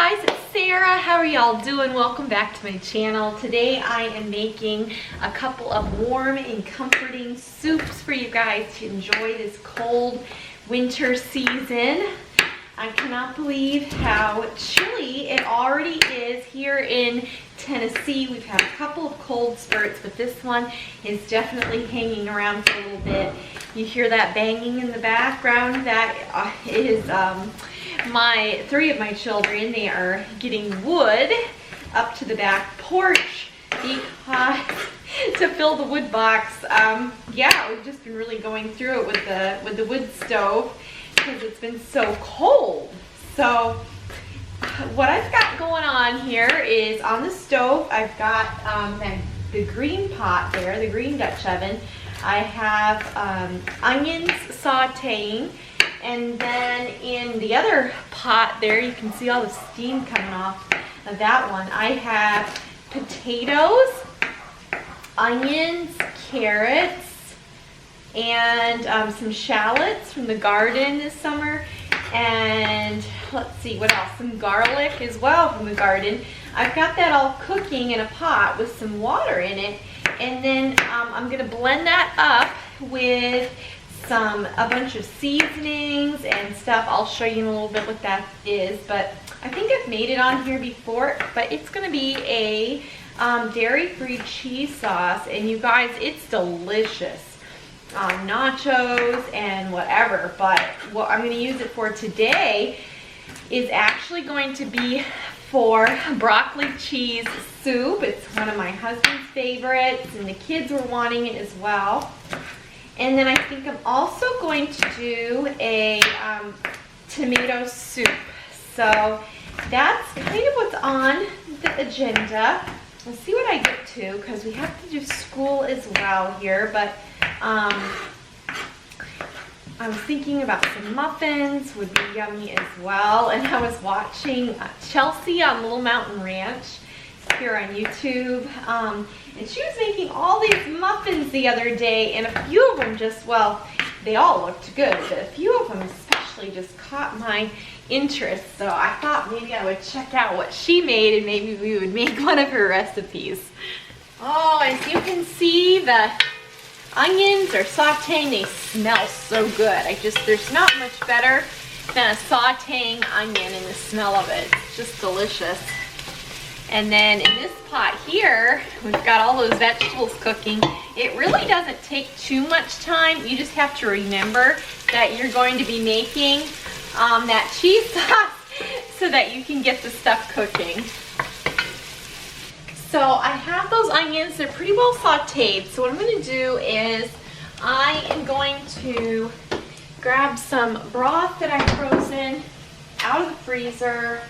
Hi guys, it's Sarah. How are y'all doing? Welcome back to my channel. Today I am making a couple of warm and comforting soups for you guys to enjoy this cold winter season. I cannot believe how chilly it already is here in Tennessee. We've had a couple of cold spurts, but this one is definitely hanging around for a little bit. You hear that banging in the background? That is three of my children. They are getting wood up to the back porch because to fill the wood box. Yeah, we've just been really going through it with the wood stove because it's been so cold. So what I've got going on here is on the stove, I've got the green pot there, the green Dutch oven. I have onions sauteing, and then in the other pot there, you can see all the steam coming off of that one. I have potatoes, onions, carrots, and some shallots from the garden this summer, and let's see what else, some garlic as well from the garden. I've got that all cooking in a pot with some water in it, and then I'm gonna blend that up with a bunch of seasonings and stuff. I'll show you in a little bit what that is, but I think I've made it on here before, but it's gonna be a dairy-free cheese sauce, and you guys, it's delicious. Nachos and whatever, but what I'm going to use it for today is actually going to be for broccoli cheese soup. It's one of my husband's favorites, and the kids were wanting it as well. And then I think I'm also going to do a tomato soup. So that's kind of what's on the agenda. We'll see what I get to because we have to do school as well here, but I was thinking about some muffins would be yummy as well. And I was watching Chelsea on Little Mountain Ranch here on YouTube, and she was making all these muffins the other day, and a few of them just, well, they all looked good, but a few of them especially just caught my interest. So I thought maybe I would check out what she made, and maybe we would make one of her recipes. Oh, as you can see, the onions are sauteing. They smell so good. There's not much better than a sauteing onion and the smell of it. It's just delicious. And then in this pot here, we've got all those vegetables cooking. It really doesn't take too much time. You just have to remember that you're going to be making that cheese sauce so that you can get the stuff cooking. So I have those onions, they're pretty well sauteed. So what I'm going to do is I am going to grab some broth that I've frozen out of the freezer.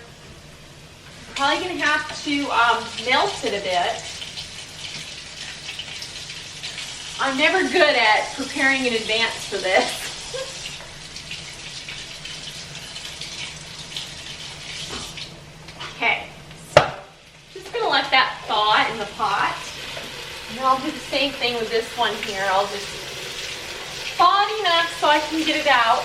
Probably going to have to melt it a bit. I'm never good at preparing in advance for this. Okay. Let that thaw in the pot, and I'll do the same thing with this one here. I'll just thaw it enough so I can get it out.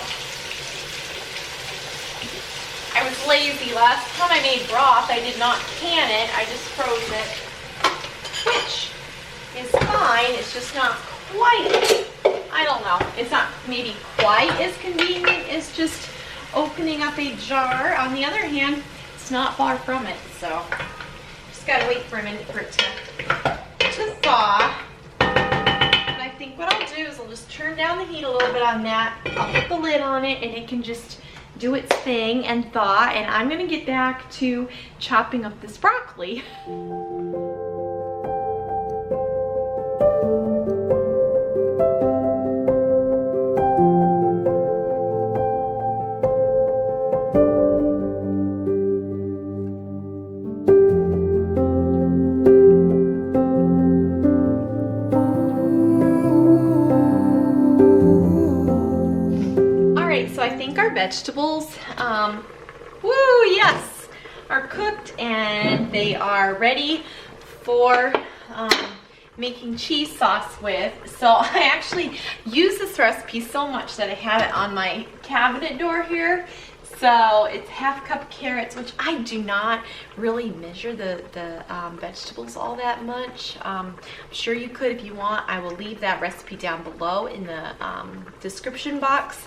I was lazy. Last time I made broth, I did not can it. I just froze it, which is fine. It's just not quite, I don't know, it's not maybe quite as convenient as just opening up a jar. On the other hand, it's not far from it, so gotta wait for a minute for it to thaw. And I think what I'll do is I'll just turn down the heat a little bit on that. I'll put the lid on it, and it can just do its thing and thaw. And I'm gonna get back to chopping up this broccoli. Our vegetables, yes, are cooked, and they are ready for making cheese sauce with. So I actually use this recipe so much that I have it on my cabinet door here. So it's half cup carrots, which I do not really measure the vegetables all that much. I'm sure you could if you want. I will leave that recipe down below in the description box.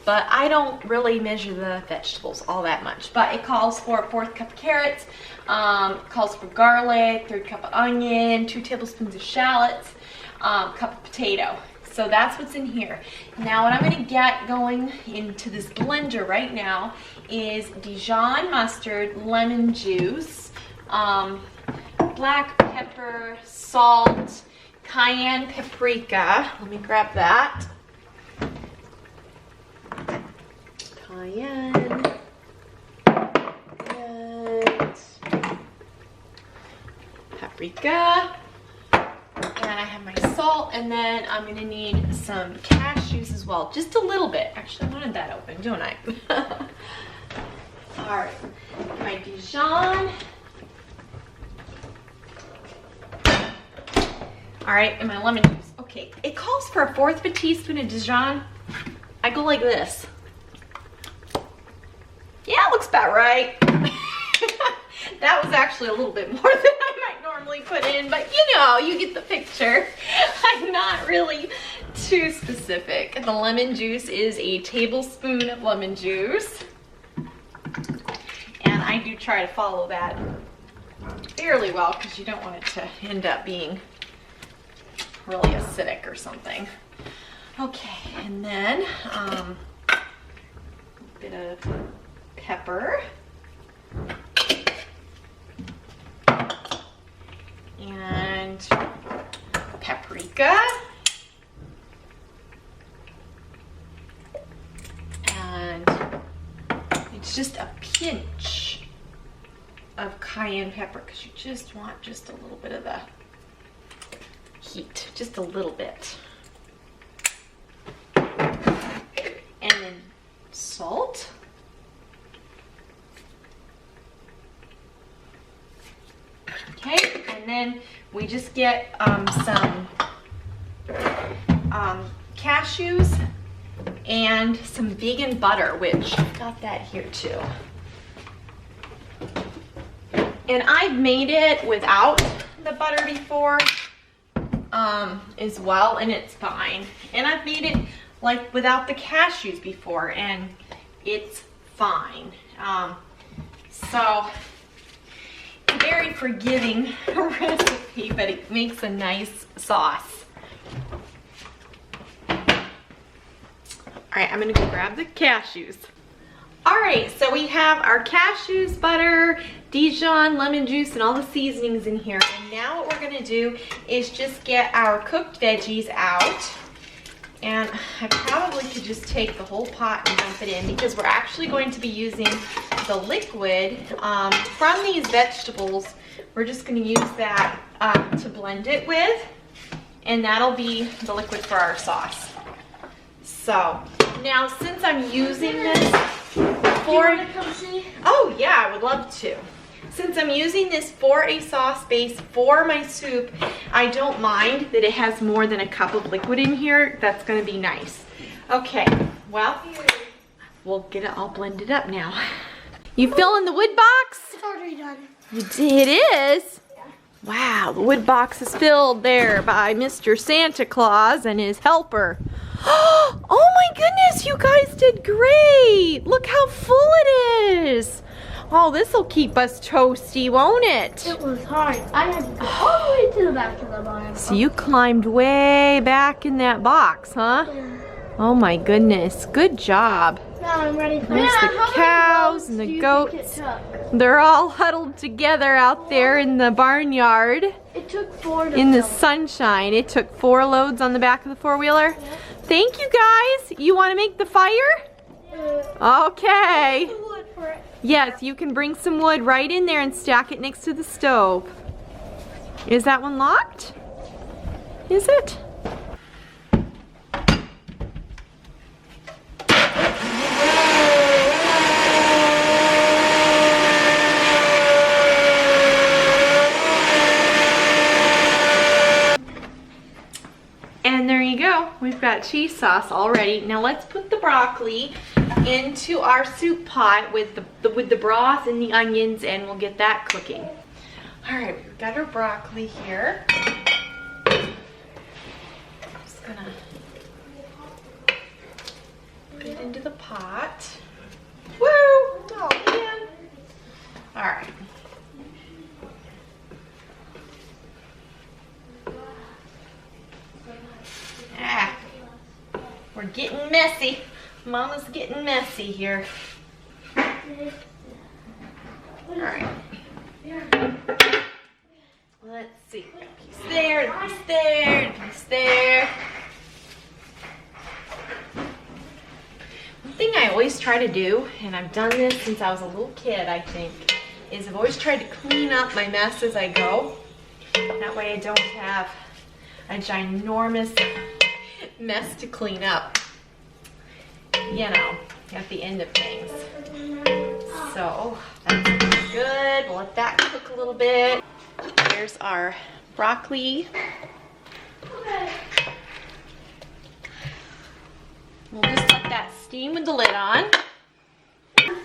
But I don't really measure the vegetables all that much. But it calls for a 4th cup of carrots, calls for garlic, 3rd cup of onion, 2 tablespoons of shallots, cup of potato. So that's what's in here. Now what I'm gonna get going into this blender right now is Dijon mustard, lemon juice, black pepper, salt, cayenne paprika. Let me grab that. Cayenne. And paprika. And I have my salt, and then I'm gonna need some cashews as well, just a little bit. Actually, I wanted that open, don't I? All right, my Dijon. All right, and my lemon juice. Okay, it calls for a 1/4 of a teaspoon of Dijon. I go like this. Yeah, it looks about right. That was actually a little bit more than I might normally put in, but you know, you get the picture. I'm not really too specific. The lemon juice is a tablespoon of lemon juice. And I do try to follow that fairly well because you don't want it to end up being really acidic or something. Okay, and then a bit of pepper. And paprika. And it's just a pinch of cayenne pepper because you just want just a little bit of the heat, just a little bit. And then salt. Okay, and then we just get some cashews and some vegan butter, which I've got that here too. And I've made it without the butter before as well, and it's fine. And I've made it like without the cashews before, and it's fine. So very forgiving recipe, but it makes a nice sauce. All right, I'm gonna go grab the cashews. All right, so we have our cashews, butter, Dijon, lemon juice, and all the seasonings in here. And now what we're gonna do is just get our cooked veggies out. And I probably could just take the whole pot and dump it in because we're actually going to be using the liquid from these vegetables. We're just going to use that to blend it with, and that'll be the liquid for our sauce. So now, since I'm using this for, oh yeah, I would love to. Since I'm using this for a sauce base for my soup, I don't mind that it has more than a cup of liquid in here. That's gonna be nice. Okay, well, we'll get it all blended up now. You filling the wood box? It's already done. It is? Yeah. Wow, the wood box is filled there by Mr. Santa Claus and his helper. Oh my goodness, you guys did great. Look how full it is. Oh, this will keep us toasty, won't it? It was hard. I had to go all the way to the back of the barn. So you climbed way back in that box, huh? Yeah. Oh my goodness, good job. Now I'm ready for There's the cows and the goats. They're all huddled together out there in the barnyard. It took 4 to in the fill. sunshine. It took 4 loads on the back of the 4-wheeler. Yeah. Thank you guys. You want to make the fire? Yeah. Okay. The wood for it. Yes, you can bring some wood right in there and stack it next to the stove. Is that one locked? Is it? And there you go. we've got cheese sauce already. Now let's put the broccoli into our soup pot with the broth and the onions, and we'll get that cooking. All right, we've got our broccoli here. I'm just gonna put it into the pot. Woo! Oh man! All right. Ah, we're getting messy. Mama's getting messy here. All right. Let's see. A piece there, a piece there, a piece there. One thing I always try to do, and I've done this since I was a little kid, I think, is I've always tried to clean up my mess as I go. That way I don't have a ginormous mess to clean up, you know, at the end of things. So that's good. We'll let that cook a little bit. Here's our broccoli. We'll just let that steam with the lid on.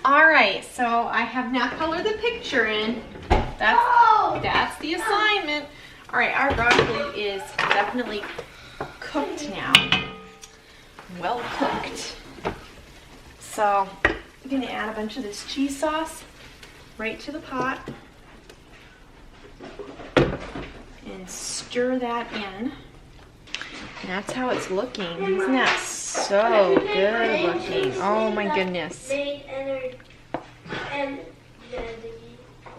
All right, so I have now colored the picture in. That's the assignment. All right, our broccoli is definitely cooked now. Well cooked. So I'm gonna add a bunch of this cheese sauce right to the pot and stir that in. And that's how it's looking. Isn't that so good looking? Oh my goodness. And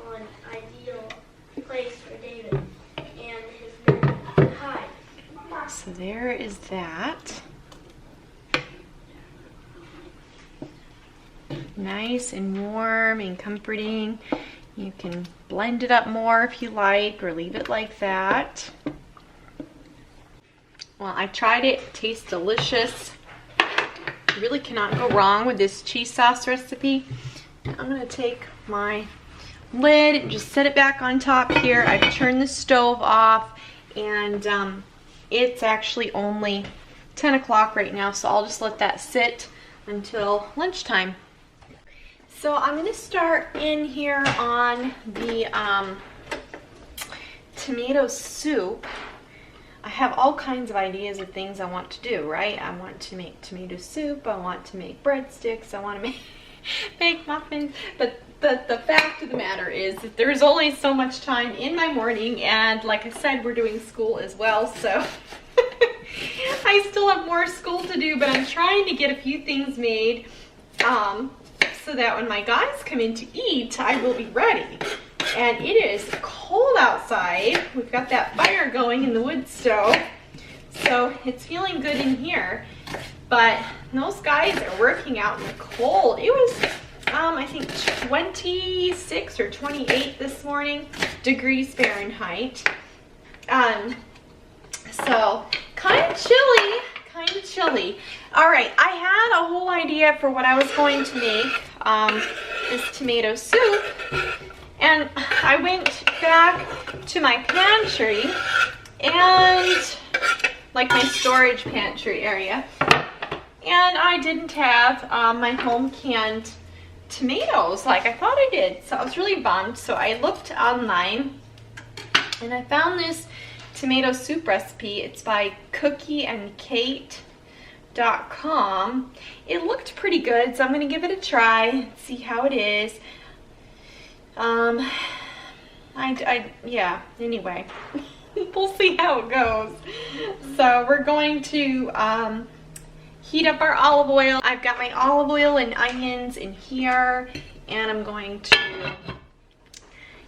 on ideal place for David and his men hide. So there is that. Nice and warm and comforting. You can blend it up more if you like, or leave it like that. Well, I tried it. It tastes delicious. You really cannot go wrong with this cheese sauce recipe. I'm going to take my lid and just set it back on top here. I've turned the stove off, and it's actually only 10 o'clock right now, so I'll just let that sit until lunchtime. So I'm going to start in here on the tomato soup. I have all kinds of ideas of things I want to do, right? I want to make tomato soup, I want to make breadsticks, I want to make muffins, but the fact of the matter is that there's only so much time in my morning, and like I said, we're doing school as well, so I still have more school to do, but I'm trying to get a few things made so that when my guys come in to eat, I will be ready. And it is cold outside. We've got that fire going in the wood stove, so it's feeling good in here. But those guys are working out in the cold. It was, I think 26 or 28 this morning degrees Fahrenheit. So kind of chilly. All right, I had a whole idea for what I was going to make, this tomato soup. And I went back to my pantry, and like my storage pantry area, and I didn't have my home canned tomatoes like I thought I did. So I was really bummed. So I looked online and I found this tomato soup recipe. It's by cookieandkate.com. It looked pretty good, so I'm going to give it a try and see how it is. Yeah, anyway, we'll see how it goes. So we're going to heat up our olive oil. I've got my olive oil and onions in here, and I'm going to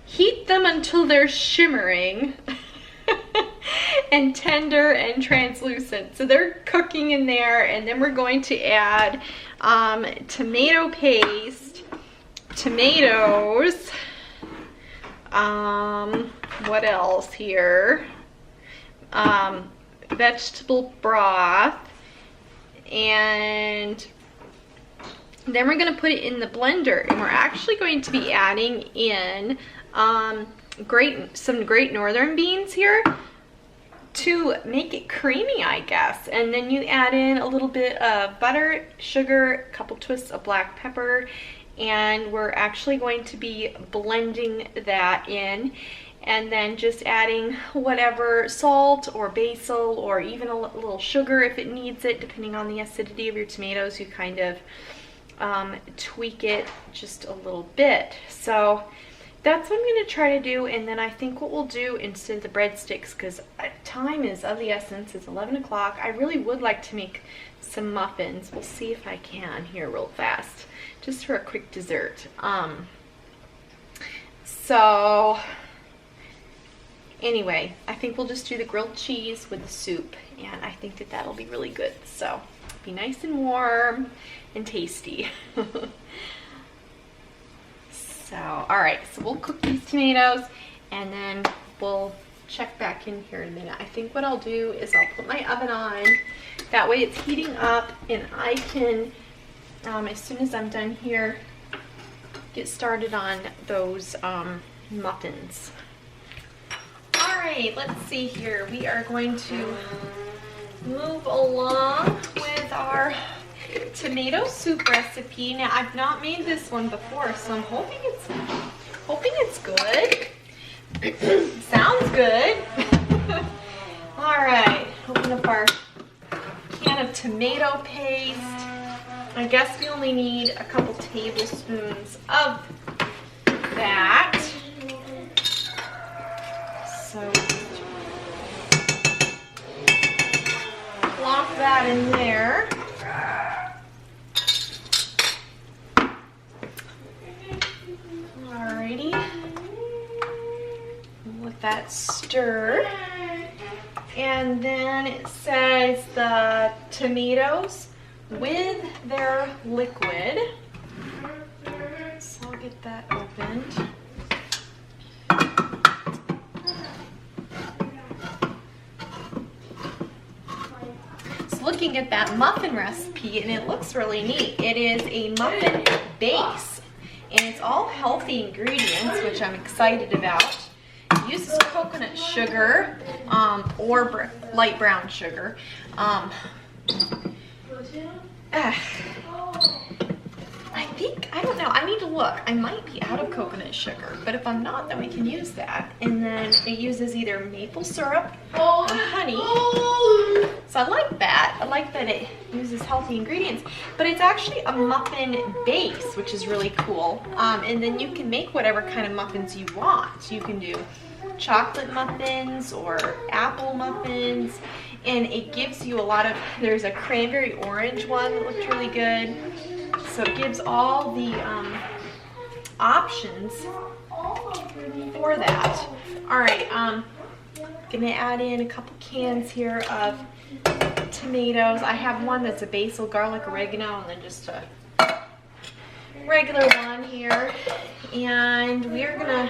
heat them until they're shimmering and tender and translucent. So they're cooking in there, and then we're going to add tomato paste, tomatoes, what else here, vegetable broth, and then we're going to put it in the blender, and we're actually going to be adding in some great northern beans here. to make it creamy, I guess. And then you add in a little bit of butter, sugar, a couple twists of black pepper, and we're actually going to be blending that in, and then just adding whatever salt or basil or even a little sugar if it needs it, depending on the acidity of your tomatoes. You kind of tweak it just a little bit. So that's what I'm going to try to do. And then I think what we'll do instead of the breadsticks, because time is of the essence, it's 11 o'clock. I really would like to make some muffins. We'll see if I can here real fast, just for a quick dessert. So anyway, I think we'll just do the grilled cheese with the soup, and I think that that'll be really good. So be nice and warm and tasty. So, all right, so we'll cook these tomatoes and then we'll check back in here in a minute. I think what I'll do is I'll put my oven on. That way it's heating up, and I can, as soon as I'm done here, get started on those muffins. All right, let's see here. We are going to move along with our tomato soup recipe. Now, I've not made this one before, so I'm hoping it's good. Sounds good. All right, open up our can of tomato paste. I guess we only need a couple tablespoons of that. So plop that in there. Alrighty. Let that stir. And then it says the tomatoes with their liquid. So I'll get that opened. Looking at that muffin recipe, and it looks really neat. It is a muffin base, and it's all healthy ingredients, which I'm excited about. It uses coconut sugar or light brown sugar. I don't know, I need to look. I might be out of coconut sugar, but if I'm not, then we can use that. And then it uses either maple syrup or honey. So I like that. I like that it uses healthy ingredients, but it's actually a muffin base, which is really cool. And then you can make whatever kind of muffins you want. You can do chocolate muffins or apple muffins, and it gives you a lot of, there's a cranberry orange one that looked really good. So it gives all the options for that. All right, gonna add in a couple cans here of tomatoes. I have one that's a basil, garlic, oregano, and then just a regular one here. And we're gonna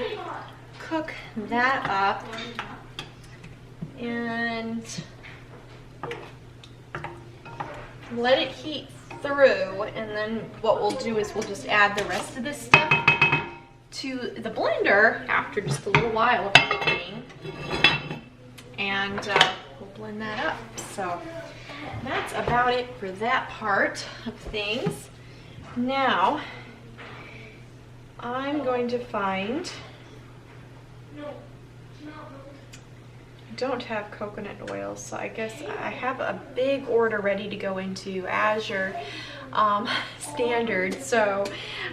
cook that up and let it heat through, and then what we'll do is we'll just add the rest of this stuff to the blender after just a little while of cooking, and we'll blend that up. So that's about it for that part of things. Now I'm going to find, I don't have coconut oil, so I guess I have a big order ready to go into Azure standard, so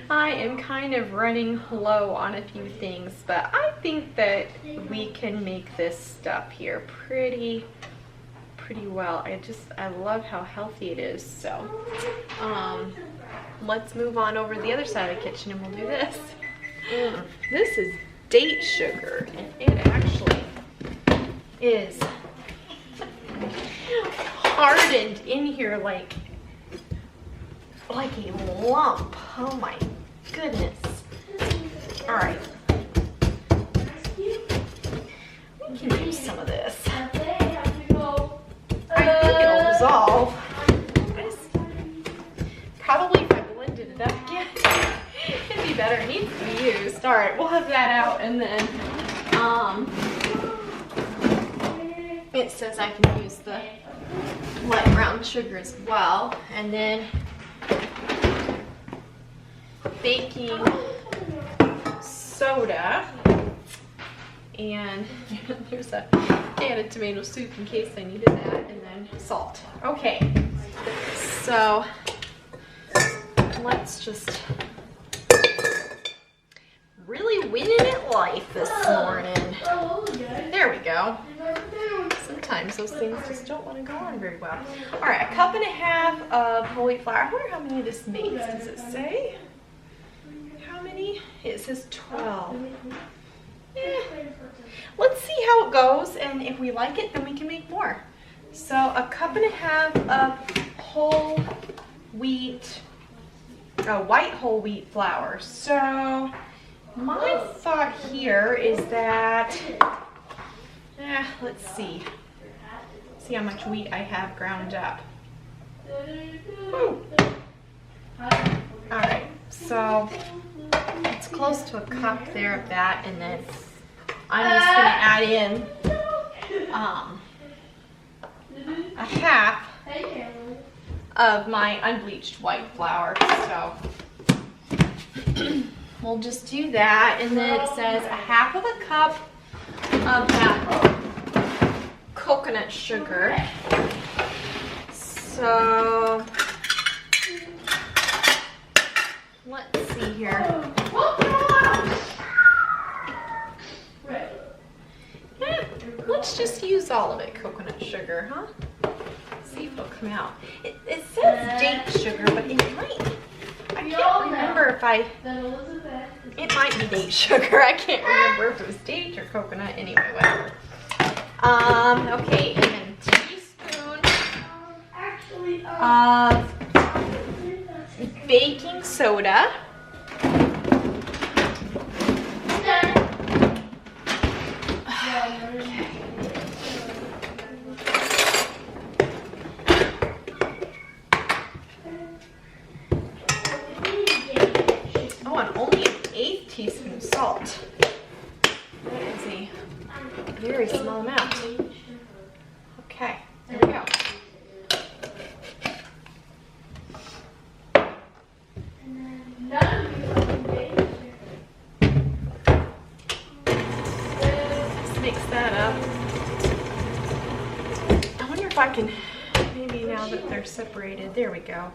I am kind of running low on a few things, but I think that we can make this stuff here pretty well. I love how healthy it is. So let's move on over to the other side of the kitchen and we'll do this. This is date sugar, and it actually is hardened in here like a lump. Oh my goodness. All right, we can use some of this. I think it'll dissolve. Probably if I blended it up again, it'd be better. It needs to be used. All right, we'll have that out, and then It says I can use the light brown sugar as well. And then baking soda. And there's a can of tomato soup in case I needed that. And then salt. Okay. So let's just really winning it life this morning. There we go. Sometimes those things just don't want to go on very well. All right, 1.5 cups of whole wheat flour. I wonder how many this makes. Does it say how many? It says 12. Let's see how it goes, and if we like it, then we can make more. So 1.5 cups of whole wheat, white whole wheat flour. So my thought here is that, let's see how much wheat I have ground up. Woo. All right, so it's close to 1 cup there of that, and then I'm just gonna add in a half of my unbleached white flour. So we'll just do that, and then it says 1/2 cup of that coconut sugar. So let's see here. Let's just use all of it, coconut sugar, huh? See if it'll come out. It says date sugar, but it might. I can't remember if it might be date sugar. I can't remember if it was date or coconut. Anyway, whatever. Okay, and then a teaspoon of baking soda. Teaspoon of salt. That is a very small amount. Okay, there we go. Let's mix that up. I wonder if I can, maybe now that they're separated, there we go.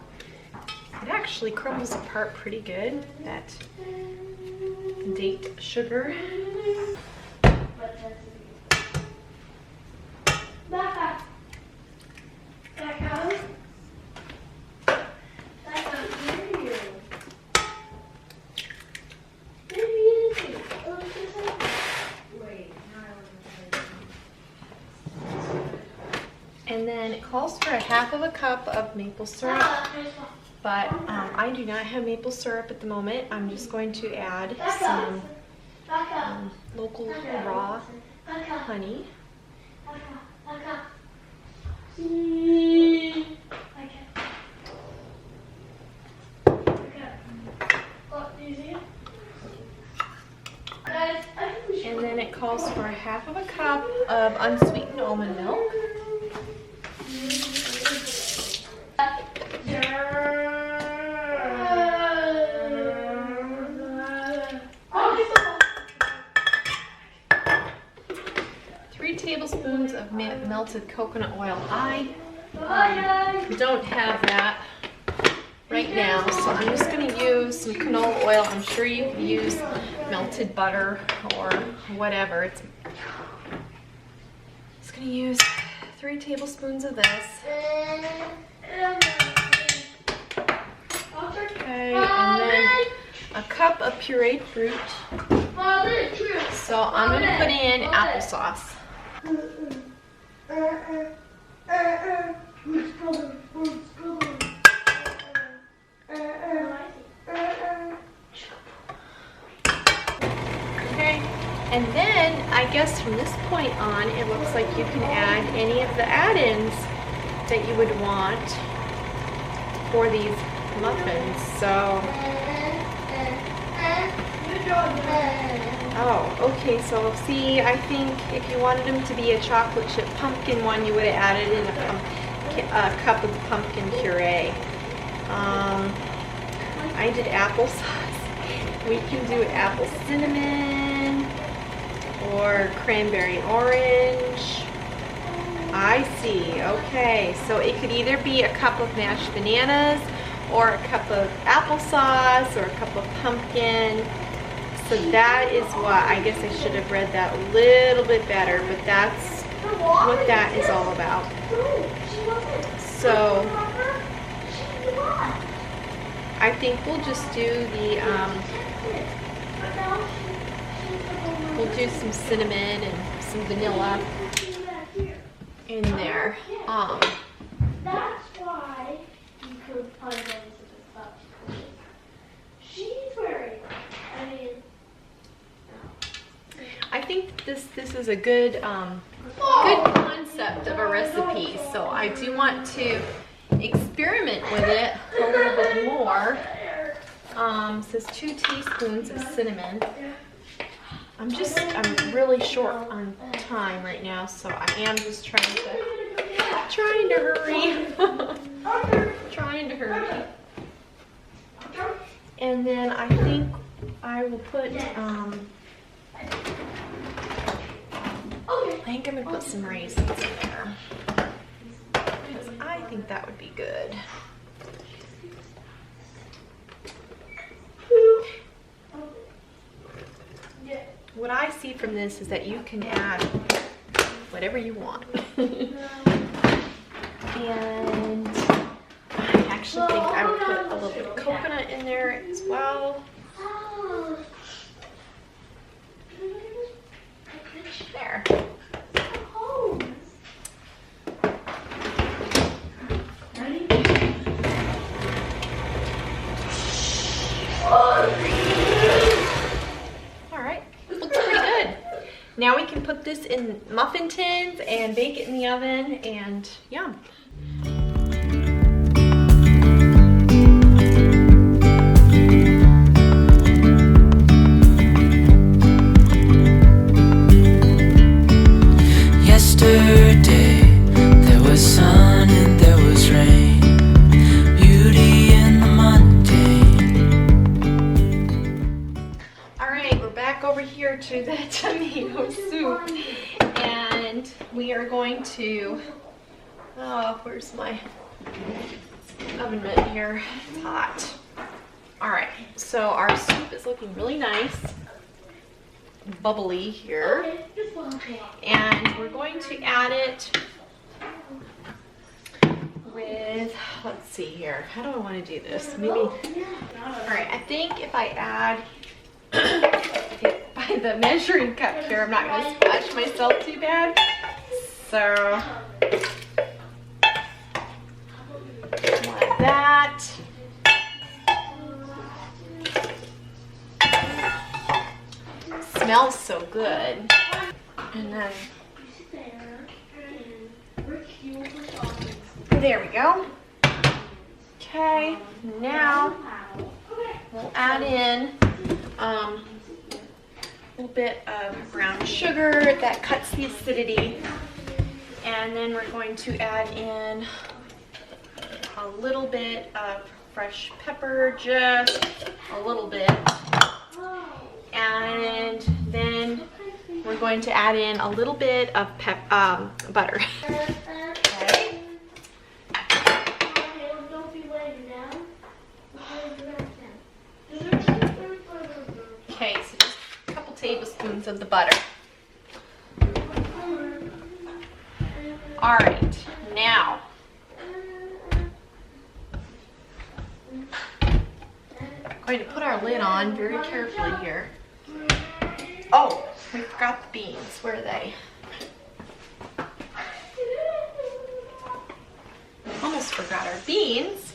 It actually crumbles apart pretty good, that date sugar. And then it calls for 1/2 cup of maple syrup. But I do not have maple syrup at the moment. I'm just going to add some local raw honey. And then it calls for 1/2 cup of unsweetened almond milk. Tablespoons of melted coconut oil. I don't have that right now, so I'm just going to use some canola oil. I'm sure you can use melted butter or whatever. Just going to use 3 tablespoons of this. Okay, and then a cup of pureed fruit. So I'm going to put in applesauce. Okay, and then I guess from this point on, it looks like you can add any of the add-ins that you would want for these muffins. So Oh, okay, so see, I think if you wanted them to be a chocolate chip pumpkin one, you would have added in a cup of pumpkin puree. I did applesauce. We can do apple cinnamon or cranberry orange. I see, okay. So it could either be a cup of mashed bananas or a cup of applesauce or a cup of pumpkin. So that is what, I guess I should have read that a little bit better, but that's what that is all about. So I think we'll just do the, we'll do some cinnamon and some vanilla in there. That's why you could find those in the stuff. She's wearing, I mean, I think this is a good concept of a recipe. So I do want to experiment with it a little bit more. It says 2 teaspoons of cinnamon. I'm really short on time right now, so I am just trying to hurry. Trying to hurry. And then I think I will put I think I'm gonna put some raisins in there because I think that would be good. What I see from this is that you can add whatever you want. And I actually think I would put a little bit of coconut in there as well. There. Now we can put this in muffin tins and bake it in the oven, and yum. Yesterday there was sun and there was rain, beauty in the mundane. Alright, we're back over here to the tomato soup, and we are going to, oh, where's my oven mitt here? It's hot. Alright, so our soup is looking really nice, bubbly here, and we're going to add it with, let's see here, how do I want to do this? Maybe, alright, I think if I add by the measuring cup here, I'm not going to splash myself too bad. So, like that. Smells so good. And then, there we go. Okay, now we'll add in a little bit of brown sugar that cuts the acidity, and then we're going to add in a little bit of fresh pepper, just a little bit, and then we're going to add in a little bit of butter. Okay. Okay, so just a couple tablespoons of the butter. All right, now I'm going to put our lid on very carefully here. Oh, we forgot the beans. Where are they? Almost forgot our beans.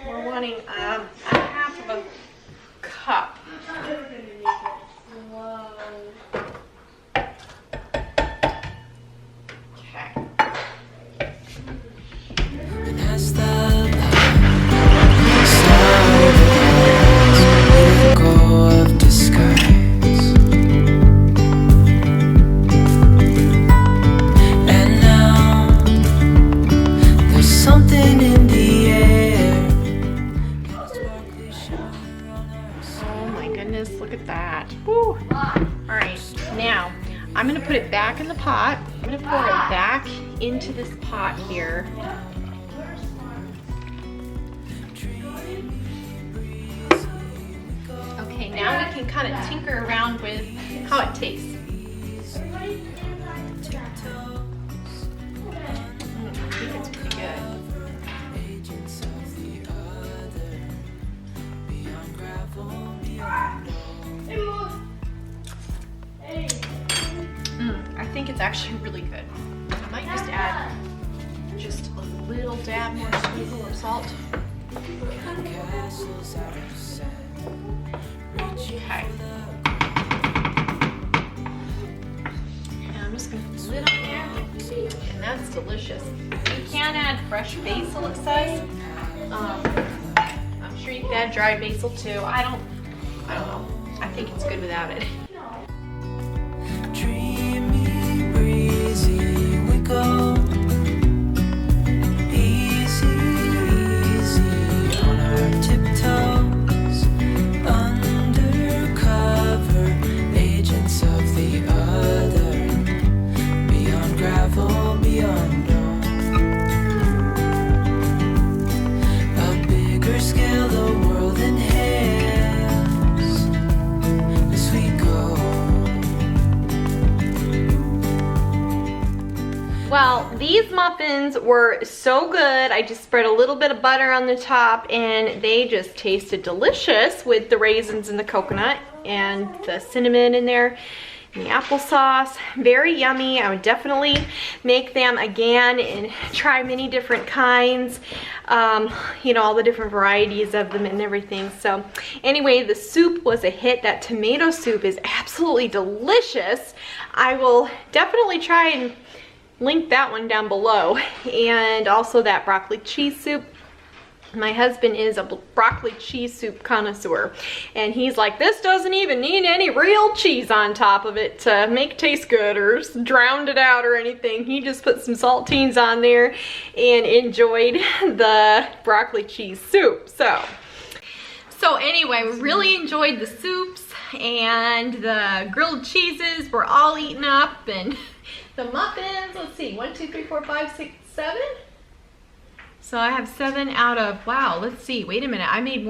We're wanting a half of a cup. Okay. And as the light started to let go of disguise, the pot. I'm gonna pour it back into this pot here. Okay, now we can kind of tinker around with how it tastes. I think it's pretty good. I think it's actually really good. I might just add just a little dab more sprinkle of salt. Okay. And I'm just going to put the lid on there. And that's delicious. You can add fresh basil, it says. I'm sure you can add dried basil too. I don't know. I think it's good without it. Dreamy, breezy, we go. Easy, easy on our tiptoes. Undercover, agents of the other. Beyond gravel, beyond dawn. A bigger scale, the world inhales as we go. Well, these muffins were so good. I just spread a little bit of butter on the top and they just tasted delicious with the raisins and the coconut and the cinnamon in there and the applesauce. Very yummy. I would definitely make them again and try many different kinds. You know, all the different varieties of them and everything. So anyway, the soup was a hit. That tomato soup is absolutely delicious. I will definitely try and link that one down below, and also that broccoli cheese soup. My husband is a broccoli cheese soup connoisseur, and he's like, this doesn't even need any real cheese on top of it to make it taste good or drowned it out or anything. He just put some saltines on there and enjoyed the broccoli cheese soup. So anyway, we really enjoyed the soups, and the grilled cheeses were all eaten up, and the muffins, let's see, 1, 2, 3, 4, 5, 6, 7. So I have 7 out of, wow, let's see, wait a minute. It made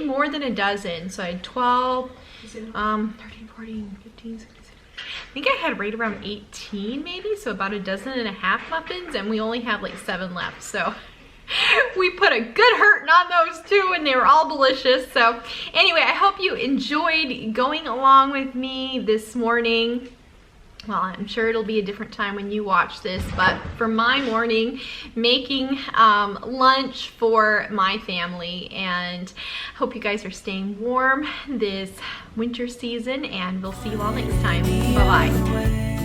more than a dozen. So I had 12, 13, 14, 15, 16, 17. I think I had right around 18 maybe, so about a dozen and a half muffins, and we only have like 7 left. So we put a good hurting on those too, and they were all delicious. So anyway, I hope you enjoyed going along with me this morning. Well, I'm sure it'll be a different time when you watch this, but for my morning, making lunch for my family, and hope you guys are staying warm this winter season, and we'll see you all next time. Bye-bye.